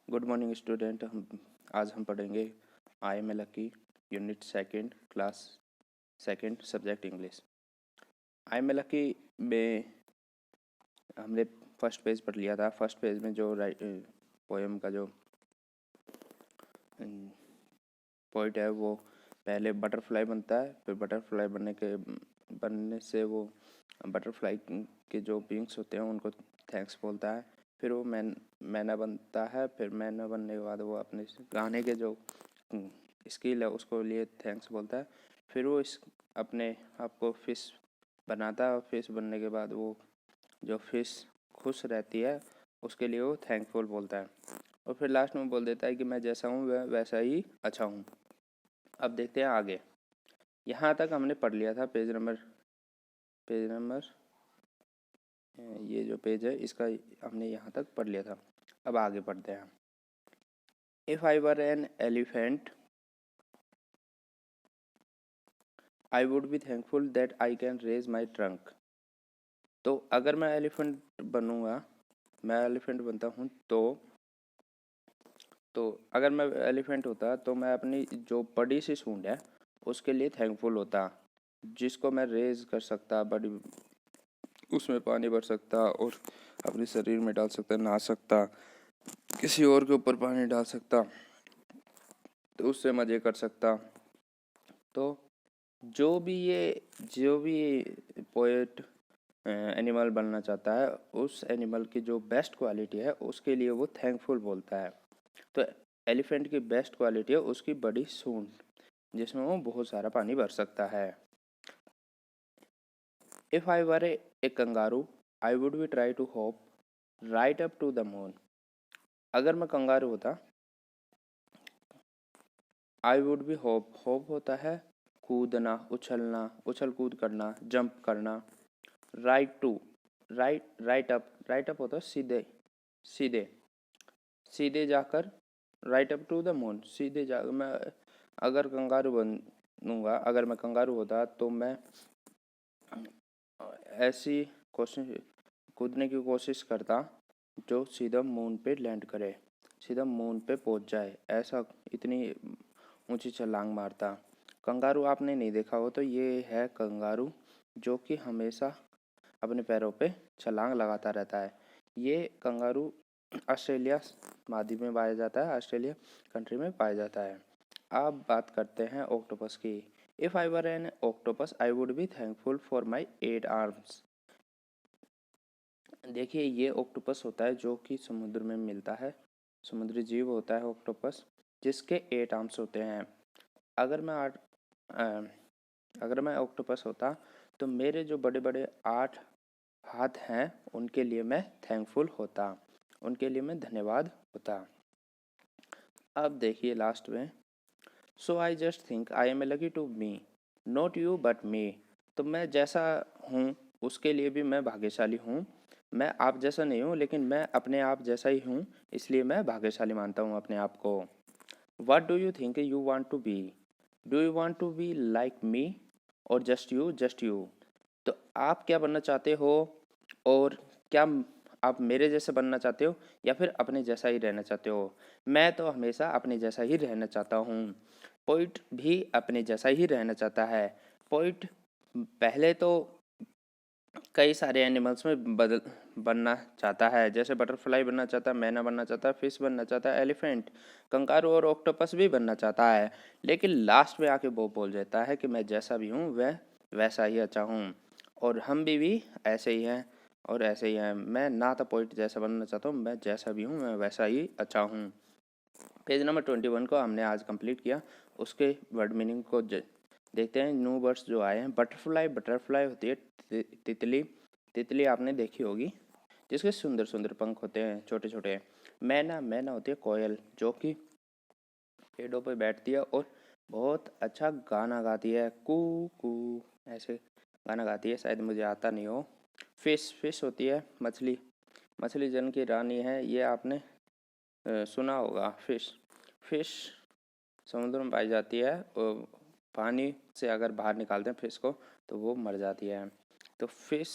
Good morning student. आज हम पढ़ेंगे आई am lucky unit second class second subject English. I am lucky में हमने फर्स्ट पेज पढ़ लिया था। फर्स्ट पेज में जो पोएम का जो पॉइंट है वो पहले बटरफ्लाई बनता है, फिर बटरफ्लाई बनने से वो बटरफ्लाई के जो विंग्स होते हैं उनको थैंक्स बोलता है। फिर वो मैना बनता है। फिर मैना बनने के बाद वो अपने गाने के जो स्किल है उसको लिए थैंक्स बोलता है। फिर वो अपने आप को फिश बनाता है और फिश बनने के बाद वो जो फिश खुश रहती है उसके लिए वो थैंकफुल बोलता है। और फिर लास्ट में बोल देता है कि मैं जैसा हूँ वह वैसा ही अच्छा हूँ। अब देखते हैं आगे। यहाँ तक हमने पढ़ लिया था। पेज नंबर ये जो पेज है इसका हमने यहाँ तक पढ़ लिया था। अब आगे पढ़ते हैं। If I were an elephant I would be thankful that I can raise my trunk. तो अगर मैं एलिफेंट बनता हूँ तो अगर मैं एलिफेंट होता तो मैं अपनी जो बड़ी सी सूंड है उसके लिए थैंकफुल होता, जिसको मैं रेज कर सकता, बड़ी उसमें पानी भर सकता और अपने शरीर में डाल सकता, नहा सकता, किसी और के ऊपर पानी डाल सकता, तो उससे मज़े कर सकता। तो जो भी पोएट एनिमल बनना चाहता है उस एनिमल की जो बेस्ट क्वालिटी है उसके लिए वो थैंकफुल बोलता है। तो एलिफेंट की बेस्ट क्वालिटी है उसकी बड़ी सूंड, जिसमें वो बहुत सारा पानी भर सकता है। If I were a kangaroo I would be try to hop right up to the moon. अगर मैं कंगारू होता, आई वुड बी होप होता है कूदना, उछलना, उछल कूद करना, जंप करना। राइट अप होता है सीधे सीधे सीधे जाकर, right up to the moon, सीधे जा मैं अगर कंगारू बनूंगा, अगर मैं कंगारू होता तो मैं ऐसी कोशिश कूदने की कोशिश करता जो सीधा मून पे लैंड करे, सीधा मून पे पहुंच जाए, ऐसा इतनी ऊंची छलांग मारता। कंगारू आपने नहीं देखा हो तो ये है कंगारू जो कि हमेशा अपने पैरों पे छलांग लगाता रहता है। ये कंगारू ऑस्ट्रेलिया महाद्वीप में पाया जाता है, ऑस्ट्रेलिया कंट्री में पाया जाता है। अब बात करते हैं ऑक्टोपस की। If I were N octopus I would be thankful for my 8 arms. देखिए ये ऑक्टोपस होता है जो कि समुद्र में मिलता है, समुद्री जीव होता है ऑक्टोपस, जिसके 8 आर्म्स होते हैं। अगर मैं अगर मैं ऑक्टोपस होता तो मेरे जो बड़े बड़े 8 हाथ हैं उनके लिए मैं थैंकफुल होता, उनके लिए मैं धन्यवाद होता। अब देखिए लास्ट में, so I just think I am lucky to me, not you but me. तो मैं जैसा हूँ उसके लिए भी मैं भाग्यशाली हूँ। मैं आप जैसा नहीं हूँ लेकिन मैं अपने आप जैसा ही हूँ, इसलिए मैं भाग्यशाली मानता हूँ अपने आप को। What do you think you want to be? Do you want to be like me और जस्ट यू? तो आप क्या बनना चाहते हो, और क्या आप मेरे जैसे बनना चाहते हो या फिर अपने जैसा ही रहना चाहते हो? मैं तो हमेशा अपने जैसा ही रहना चाहता हूँ। पोइट भी अपने जैसा ही रहना चाहता है। पोइट पहले तो कई सारे एनिमल्स में बनना चाहता है, जैसे बटरफ्लाई बनना चाहता है, मैना बनना चाहता है, फिश बनना चाहता है, एलिफेंट, कंगारू और ऑक्टोपस भी बनना चाहता है। लेकिन लास्ट में आके वो बोल देता है कि मैं जैसा भी हूँ वह वैसा ही अच्छा हूँ। और हम भी ऐसे ही हैं और ऐसे ही हैं। मैं ना तो पोइट जैसा बनना चाहता हूँ, मैं जैसा भी हूँ मैं वैसा ही अच्छा हूँ। पेज नंबर 21 को हमने आज कंप्लीट किया। उसके वर्ड मीनिंग को देखते हैं। न्यू वर्ड्स जो आए हैं, बटरफ्लाई होती है तितली, तितली आपने देखी होगी जिसके सुंदर सुंदर पंख होते हैं छोटे छोटे। मैना होती है कोयल जो कि पेड़ों पर बैठती है और बहुत अच्छा गाना गाती है, कू कू ऐसे गाना गाती है, शायद मुझे आता नहीं हो। फिश होती है मछली, मछली जल की रानी है, ये आपने सुना होगा। फिश समुद्र में पाई जाती है और पानी से अगर बाहर निकालते हैं फिश को तो वो मर जाती है। तो फिश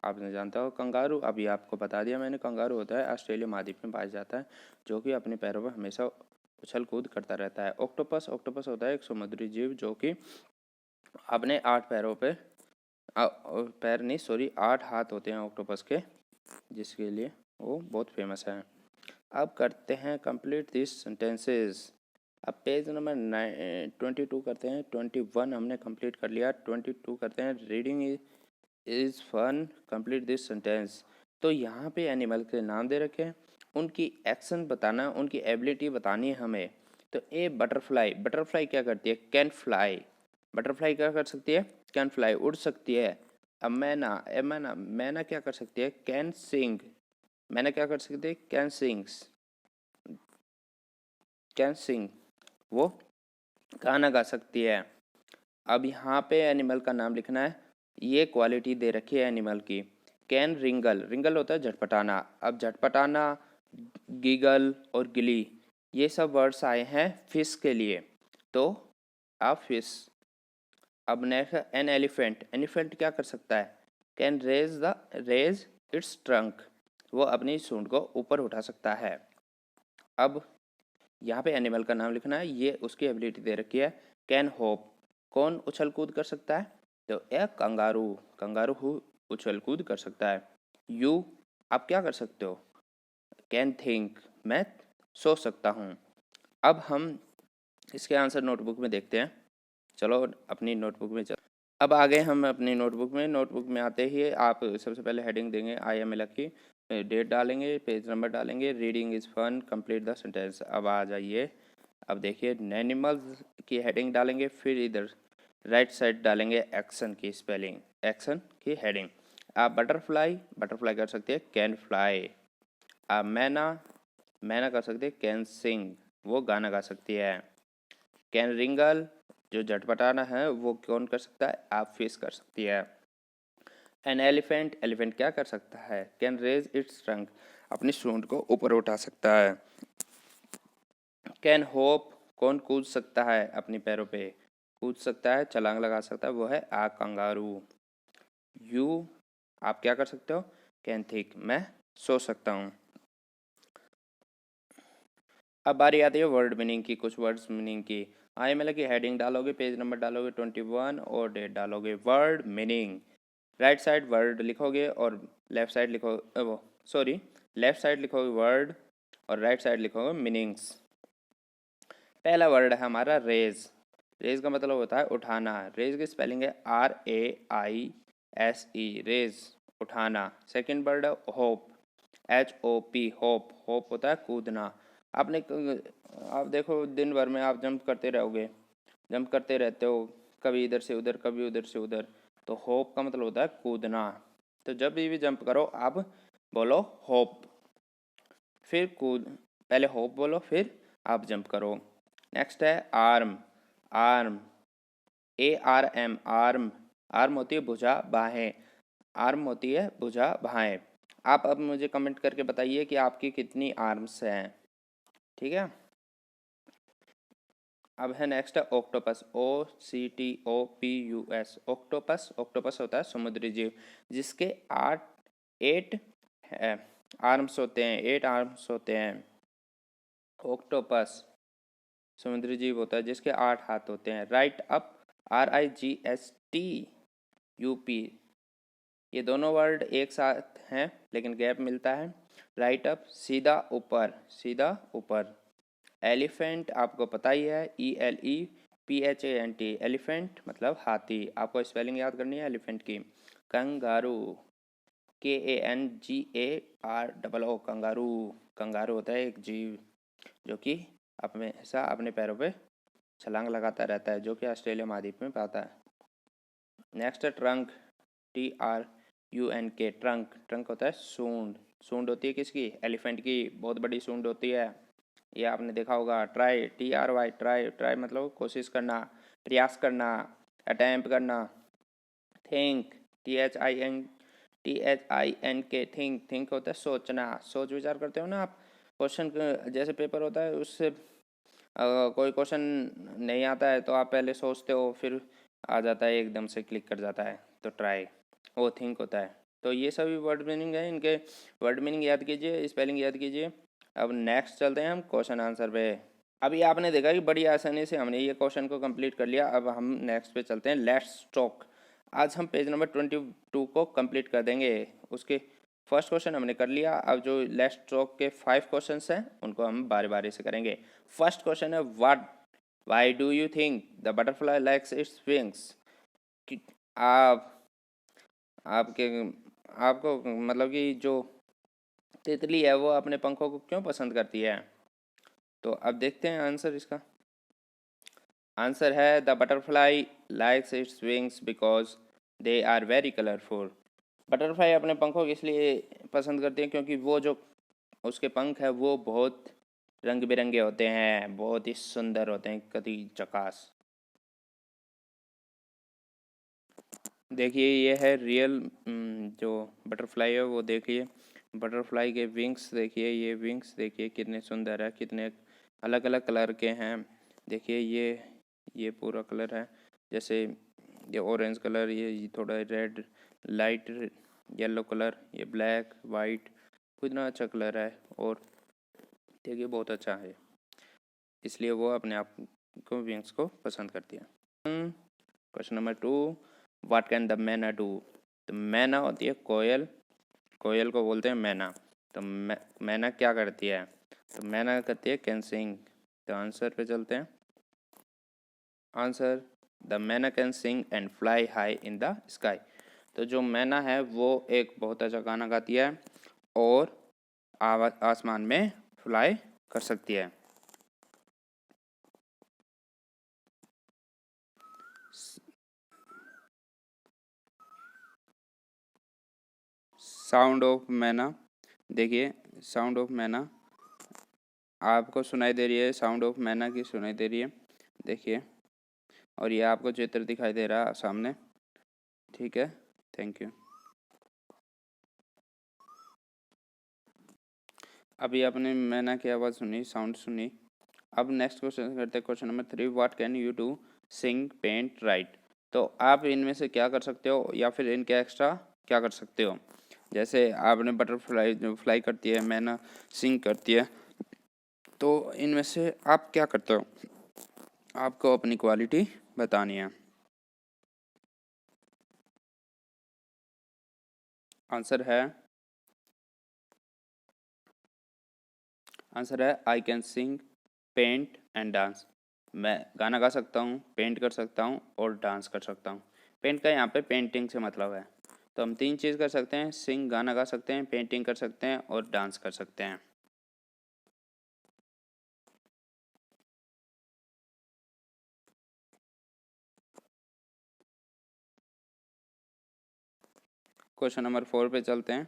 आपने जानते हो कंगारू, अभी आपको बता दिया मैंने, कंगारू होता है ऑस्ट्रेलिया महाद्वीप में पाया जाता है, जो कि अपने पैरों पर हमेशा उछल कूद करता रहता है। ऑक्टोपस, ऑक्टोपस होता है एक समुद्री जीव जो कि अपने 8 पैरों पे पैर नहीं सॉरी 8 हाथ होते हैं ऑक्टोपस के, जिसके लिए वो बहुत फेमस है। अब करते हैं कंप्लीट दिस सेंटेंसेस। अब पेज नंबर 22 करते हैं। 21 हमने कंप्लीट कर लिया, 22 करते हैं। Reading is fun, complete this sentence. तो यहाँ पे एनिमल के नाम दे रखे हैं, उनकी एक्शन बताना, उनकी एबिलिटी बतानी है हमें। तो ए बटरफ्लाई, बटरफ्लाई क्या करती है? Can fly. बटरफ्लाई क्या कर सकती है? कैन फ्लाई, उड़ सकती है। अब मैना, ए मैना, मैना क्या कर सकती है? Can sing. मैना क्या कर सकती है? कैन सिंग्स, कैन सिंग, वो गाना गा सकती है। अब यहाँ पे एनिमल का नाम लिखना है, ये क्वालिटी दे रखी है एनिमल की। कैन रिंगल, रिंगल होता है झटपटाना। अब झटपटाना, गिगल और गिली, ये सब वर्ड्स आए हैं फिश के लिए, तो आप फिश। अब नेक्स्ट एन एलिफेंट, एलिफेंट क्या कर सकता है? कैन रेज इट्स ट्रंक, वो अपनी सूंड को ऊपर उठा सकता है। अब यहाँ पे एनिमल का नाम लिखना है, ये उसकी एबिलिटी दे रखी है। कैन होप, कौन उछल कूद कर सकता है? तो ए कंगारू, कंगारू उछल कूद कर सकता है। यू, आप क्या कर सकते हो? कैन थिंक, मैं सोच सकता हूँ। अब हम इसके आंसर नोटबुक में देखते हैं। चलो अपनी नोटबुक में चल। अब आ गए हम अपनी नोटबुक में। नोटबुक में आते ही आप सबसे पहले हेडिंग देंगे आई एम लकी, डेट डालेंगे, पेज नंबर डालेंगे, reading is fun, complete the sentence. अब आ जाइए, अब देखिए एनिमल्स की हेडिंग डालेंगे, फिर इधर राइट साइड डालेंगे एक्शन की स्पेलिंग, एक्शन की हेडिंग। आप बटरफ्लाई, बटरफ्लाई कर सकते हैं कैन फ्लाई। आप मैना, मैना कर सकते हैं कैन सिंग, वो गाना गा सकती है। कैन रिंगल, जो झटपटाना है वो कौन कर सकता है? आप फिश कर सकती है। एन एलिफेंट, एलिफेंट क्या कर सकता है? कैन रेज इट्स ट्रंक, अपनी सूंड को ऊपर उठा सकता है। कैन होप, कौन कूद सकता है अपनी पैरों पे? कूद सकता है, छलांग लगा सकता है, वो है आ कंगारू। यू, आप क्या कर सकते हो? कैन थिंक, मैं सो सकता हूँ। अब बारी आती है वर्ड मीनिंग की, कुछ वर्ड्स मीनिंग की। आई एम एल की हेडिंग डालोगे, पेज नंबर डालोगे 21 और डेट डालोगे। Word meaning, right side word लिखोगे और लेफ्ट साइड लेफ्ट साइड लिखोगे वर्ड और राइट साइड लिखोगे मीनिंग्स। पहला वर्ड है हमारा रेज। रेज का मतलब होता है उठाना। रेज की स्पेलिंग है RAISE, रेज, उठाना। सेकंड वर्ड है होप, HOP, होप, होप होता है कूदना। आपने आप देखो दिन भर में आप जंप करते रहोगे, जंप करते रहते हो, कभी इधर से उधर, कभी उधर से उधर, तो होप का मतलब होता है कूदना। तो जब भी जंप करो आप बोलो होप, फिर कूद, पहले होप बोलो फिर आप जंप करो। नेक्स्ट है arm, arm, ARM, arm, arm होती है भुजा, बाहें, आर्म होती है भुजा, बाहें। आप अब मुझे कमेंट करके बताइए कि आपकी कितनी आर्म्स हैं, ठीक है। अब है नेक्स्ट है ऑक्टोपस, OCTOPUS, ऑक्टोपस। ऑक्टोपस होता है समुद्री जीव जिसके 8 आर्म्स होते हैं, 8 आर्म्स होते हैं। ऑक्टोपस समुद्री जीव होता है जिसके 8 हाथ होते हैं। राइट अप, RIGSTUP, ये दोनों वर्ड एक साथ हैं लेकिन गैप मिलता है। राइट अप, सीधा ऊपर, सीधा ऊपर। एलिफेंट आपको पता ही है, ELEPHANT, एलिफेंट मतलब हाथी। आपको स्पेलिंग याद करनी है एलिफेंट की। Kangaroo, KANGAROO, kangaroo. कंगारू होता है एक जीव जो कि हमेशा अपने पैरों पे छलांग लगाता रहता है, जो कि ऑस्ट्रेलिया महाद्वीप में पाता है। नेक्स्ट है ट्रंक, TRUNK, ट्रंक। ट्रंक होता है सूंड। सूंड होती है किसकी? एलिफेंट की, बहुत बड़ी सूंड होती है, ये आपने देखा होगा। ट्राई, TRY, ट्राई, ट्राई मतलब कोशिश करना, प्रयास करना, अटैम्प्ट करना। थिंक, THINK, थिंक, थिंक होता है सोचना, सोच विचार करते हो ना आप। क्वेश्चन जैसे पेपर होता है उससे कोई क्वेश्चन नहीं आता है तो आप पहले सोचते हो, फिर आ जाता है एकदम से, क्लिक कर जाता है, तो ट्राई, वो थिंक होता है। तो ये सभी वर्ड मीनिंग है, इनके वर्ड मीनिंग याद कीजिए, स्पेलिंग याद कीजिए। अब नेक्स्ट चलते हैं हम क्वेश्चन आंसर पे। अभी आपने देखा कि बड़ी आसानी से हमने ये क्वेश्चन को कंप्लीट कर लिया। अब हम नेक्स्ट पे चलते हैं, लेट्स टॉक। आज हम पेज नंबर 22 को कंप्लीट कर देंगे। उसके फर्स्ट क्वेश्चन हमने कर लिया। अब जो लेट्स टॉक के 5 क्वेश्चंस हैं उनको हम बारी बारी से करेंगे। फर्स्ट क्वेश्चन है why do you think the butterfly likes its wings. आप आपके आपको मतलब कि जो तितली है वो अपने पंखों को क्यों पसंद करती है। तो अब देखते हैं आंसर इसका। आंसर है the butterfly likes its wings because they are very colourful. Butterfly अपने पंखों को इसलिए पसंद करती है क्योंकि वो जो उसके पंख है वो बहुत रंग बिरंगे होते हैं, बहुत ही सुंदर होते हैं, कति झकास। देखिए ये है रियल जो बटरफ्लाई है वो देखिए, बटरफ्लाई के विंग्स देखिए, ये विंग्स देखिए कितने सुंदर है, कितने अलग अलग कलर के हैं। देखिए ये पूरा कलर है, जैसे ये ऑरेंज कलर, ये थोड़ा रेड, लाइट येलो कलर, ये ब्लैक वाइट, कितना अच्छा कलर है। और देखिए बहुत अच्छा है, इसलिए वो अपने आप को विंग्स को पसंद करती है। Question number 2, what can the मैना डू। तो मैना होती है कोयल, कोयल को बोलते हैं मैना। तो मैना क्या करती है, तो मैना करती है कैन सिंग। तो आंसर पे चलते हैं। आंसर द मैना can sing and fly high in the sky. तो जो मैना है वो एक बहुत अच्छा गाना गाती है और आसमान में फ्लाई कर सकती है। साउंड ऑफ मैना, देखिए साउंड ऑफ मैना आपको सुनाई दे रही है, साउंड ऑफ मैना की सुनाई दे रही है, देखिए। और ये आपको चित्र दिखाई दे रहा है सामने, ठीक है, थैंक यू। अभी आपने मैना की आवाज़ सुनी, साउंड सुनी। अब नेक्स्ट क्वेश्चन करते हैं, question number 3, what can you do sing paint write. तो आप इनमें से क्या कर सकते हो या फिर इनके एक्स्ट्रा क्या कर सकते हो। जैसे आपने बटरफ्लाई जो फ्लाई करती है, मैना सिंग करती है, तो इनमें से आप क्या करते हो, आपको अपनी क्वालिटी बतानी है। आंसर है I can sing paint and dance. मैं गाना गा सकता हूँ, पेंट कर सकता हूँ और डांस कर सकता हूँ। पेंट का यहाँ पे पेंटिंग से मतलब है। तो हम 3 चीज़ कर सकते हैं, सिंग गाना गा सकते हैं, पेंटिंग कर सकते हैं और डांस कर सकते हैं। क्वेश्चन नंबर 4 पे चलते हैं।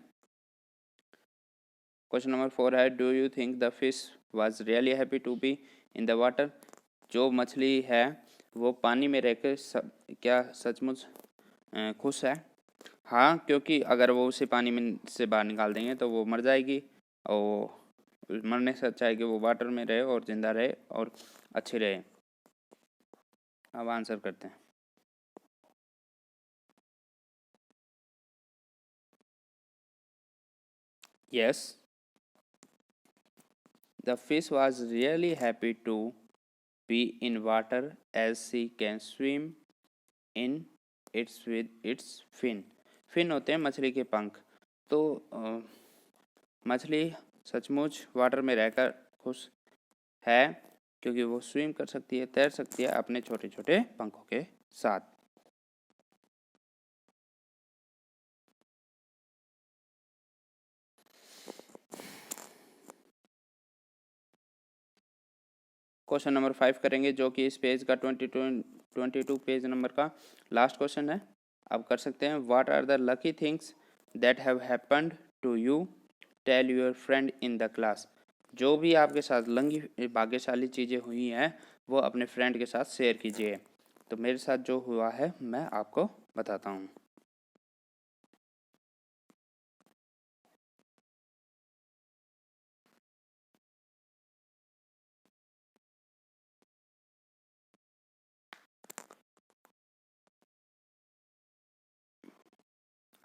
क्वेश्चन नंबर 4 है, do you think the fish was really happy to be in the water. जो मछली है वो पानी में रहकर क्या सचमुच खुश है। हाँ, क्योंकि अगर वो उसे पानी में से बाहर निकाल देंगे तो वो मर जाएगी, और मरने से अच्छा है कि वो वाटर में रहे और ज़िंदा रहे और अच्छी रहे। अब आंसर करते हैं। Yes, the fish was really happy to be in water as she can swim in its with its fin. Fin होते हैं मछली के पंख। तो मछली सचमुच वाटर में रहकर खुश है क्योंकि वो स्विम कर सकती है, तैर सकती है अपने छोटे छोटे पंखों के साथ। क्वेश्चन नंबर 5 करेंगे, जो कि इस पेज का 22 पेज नंबर का लास्ट क्वेश्चन है। आप कर सकते हैं। What are the lucky things that have happened to you, tell your friend in the class. जो भी आपके साथ लंगी भाग्यशाली चीज़ें हुई हैं वो अपने फ्रेंड के साथ शेयर कीजिए। तो मेरे साथ जो हुआ है मैं आपको बताता हूँ।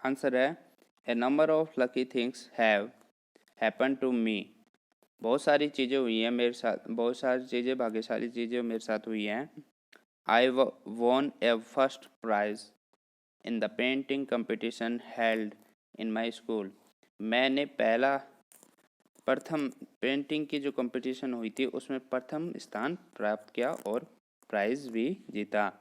आंसर है a number of lucky things have happen to me. बहुत सारी चीज़ें हुई हैं मेरे साथ, बहुत सारी चीज़ें, भाग्यशाली चीज़ें मेरे साथ हुई हैं। I won a first prize in the painting competition held in my school. मैंने प्रथम पेंटिंग की जो कंपटीशन हुई थी उसमें प्रथम स्थान प्राप्त किया और प्राइज भी जीता।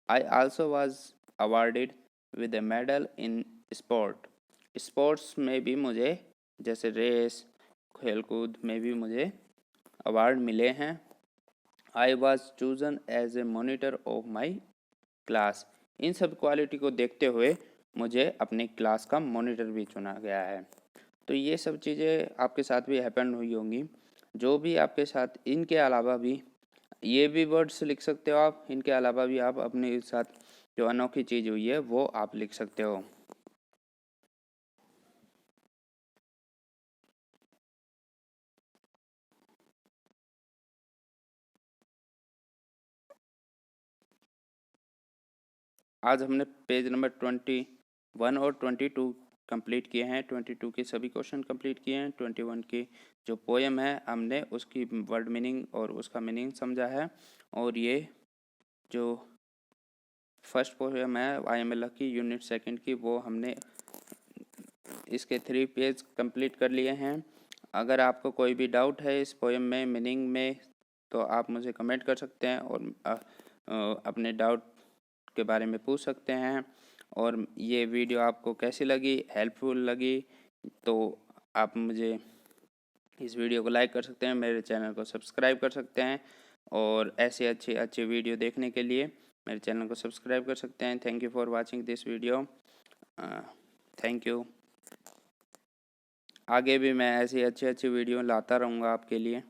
I also was awarded with A medal in sport. Sports में भी मुझे, जैसे रेस, खेलकूद में भी मुझे अवार्ड मिले हैं। I was chosen as a monitor of my class. इन सब क्वालिटी को देखते हुए मुझे अपनी क्लास का मॉनिटर भी चुना गया है। तो ये सब चीज़ें आपके साथ भी हैपन हुई होंगी। जो भी आपके साथ, इनके अलावा भी ये भी वर्ड्स लिख सकते हो आप, इनके अलावा भी आप अपने साथ जो अनोखी चीज़ हुई है वो आप लिख सकते हो। आज हमने पेज नंबर 21 और 22 कंप्लीट किए हैं। 22 के सभी क्वेश्चन कंप्लीट किए हैं। 21 की जो पोएम है हमने उसकी वर्ड मीनिंग और उसका मीनिंग समझा है। और ये जो फर्स्ट पोएम है I am a lucky unit second की, वो हमने इसके 3 पेज कंप्लीट कर लिए हैं। अगर आपको कोई भी डाउट है इस पोएम में, मीनिंग में, तो आप मुझे कमेंट कर सकते हैं और अपने डाउट के बारे में पूछ सकते हैं। और ये वीडियो आपको कैसी लगी, हेल्पफुल लगी, तो आप मुझे इस वीडियो को लाइक कर सकते हैं, मेरे चैनल को सब्सक्राइब कर सकते हैं। और ऐसे अच्छे अच्छे वीडियो देखने के लिए मेरे चैनल को सब्सक्राइब कर सकते हैं। Thank you for watching this video. Thank you. आगे भी मैं ऐसी अच्छी अच्छी वीडियो लाता रहूँगा आपके लिए।